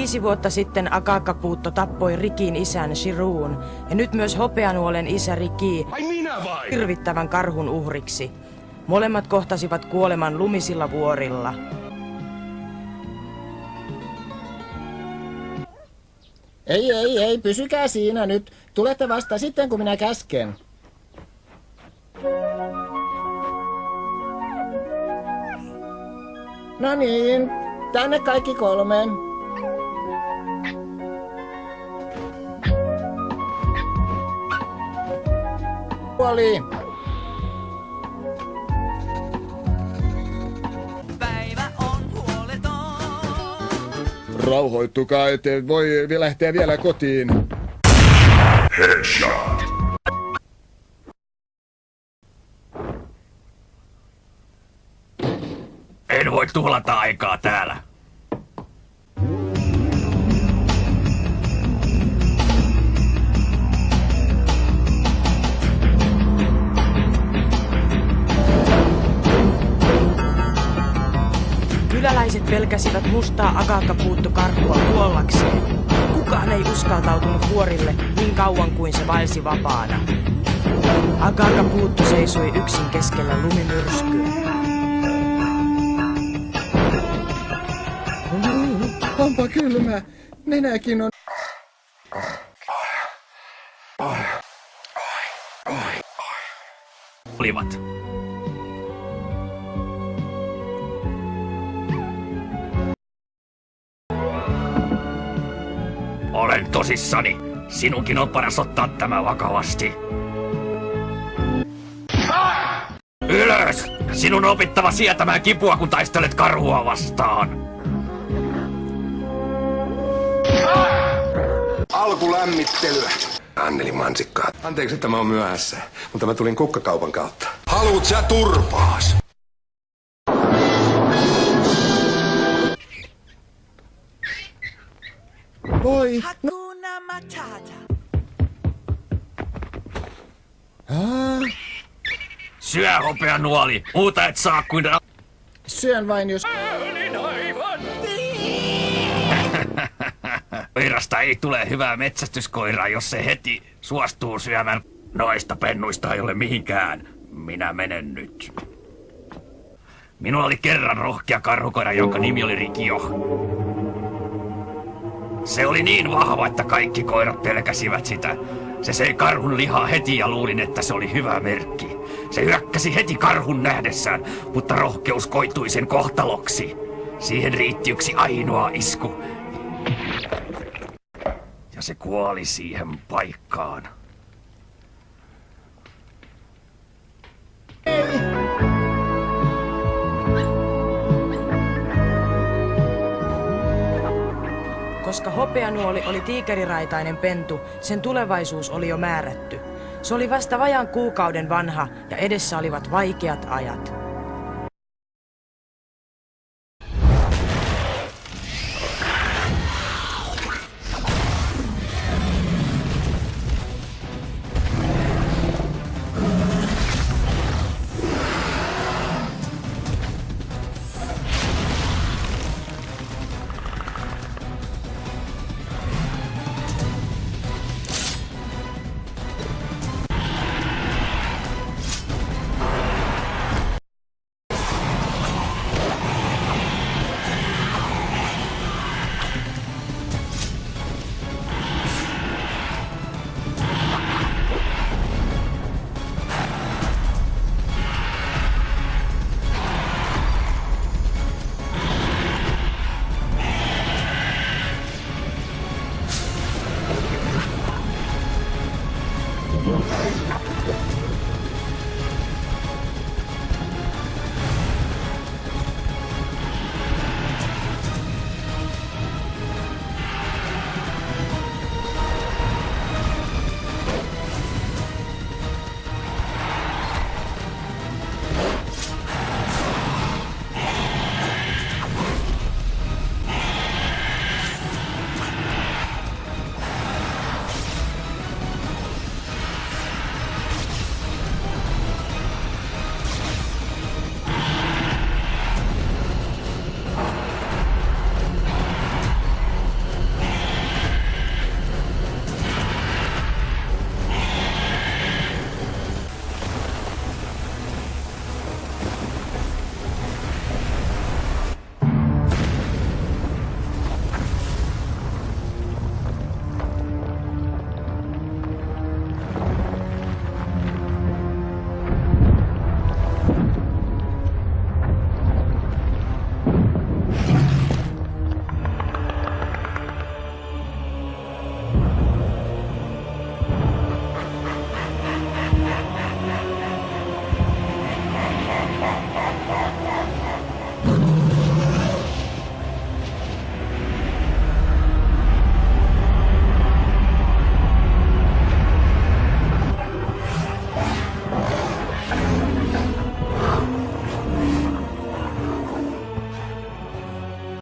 5 vuotta sitten Akakapuutto tappoi Rikin isän Shirun, ja nyt myös Hopeanuolen isä Riki hirvittävän karhun uhriksi. Molemmat kohtasivat kuoleman lumisilla vuorilla. Ei, pysykää siinä nyt. Tulette vasta sitten, kun minä käsken. No niin, tänne kaikki 3. Puoli. Päivä on huoleton. Rauhoittukaa, ette voi lähteä vielä kotiin. Headshot. En voi tuhlata aikaa täällä. Kyläläiset pelkäsivät mustaa Akakapuuttokarhua kuollakseen. Kukaan ei uskaltautunut vuorille niin kauan kuin se vaelsi vapaana. Akakapuutto seisoi yksin keskellä lumimyrskyä. Onpa kylmä. Nenäkin on... Olivat. Olen tosissani. Sinunkin on paras ottaa tämä vakavasti. Ylös! Sinun on opittava sietämään kipua, kun taistelet karhua vastaan. Alkulämmittelyä. Anneli Mansikkaa. Anteeksi, että mä oon myöhässä, mutta mä tulin kukkakaupan kautta. Haluut sä turpaas? Voi. Hakuna Matata. Syö, Hopeanuoli. Muuta et saa kuin... Syön vain, jos... Koirasta ei tule hyvää metsästyskoiraa, jos se heti suostuu syömään. Noista pennuista ei ole mihinkään. Minä menen nyt. Minulla oli kerran rohkea karhukoira, jonka nimi oli Rikio. Se oli niin vahva, että kaikki koirat pelkäsivät sitä. Se söi karhun lihaa heti ja luulin, että se oli hyvä merkki. Se hyökkäsi heti karhun nähdessään, mutta rohkeus koitui sen kohtaloksi. Siihen riitti yksi ainoa isku. Ja se kuoli siihen paikkaan. Koska Hopeanuoli oli tiikeriraitainen pentu, sen tulevaisuus oli jo määrätty. Se oli vasta vajaan kuukauden vanha ja edessä olivat vaikeat ajat.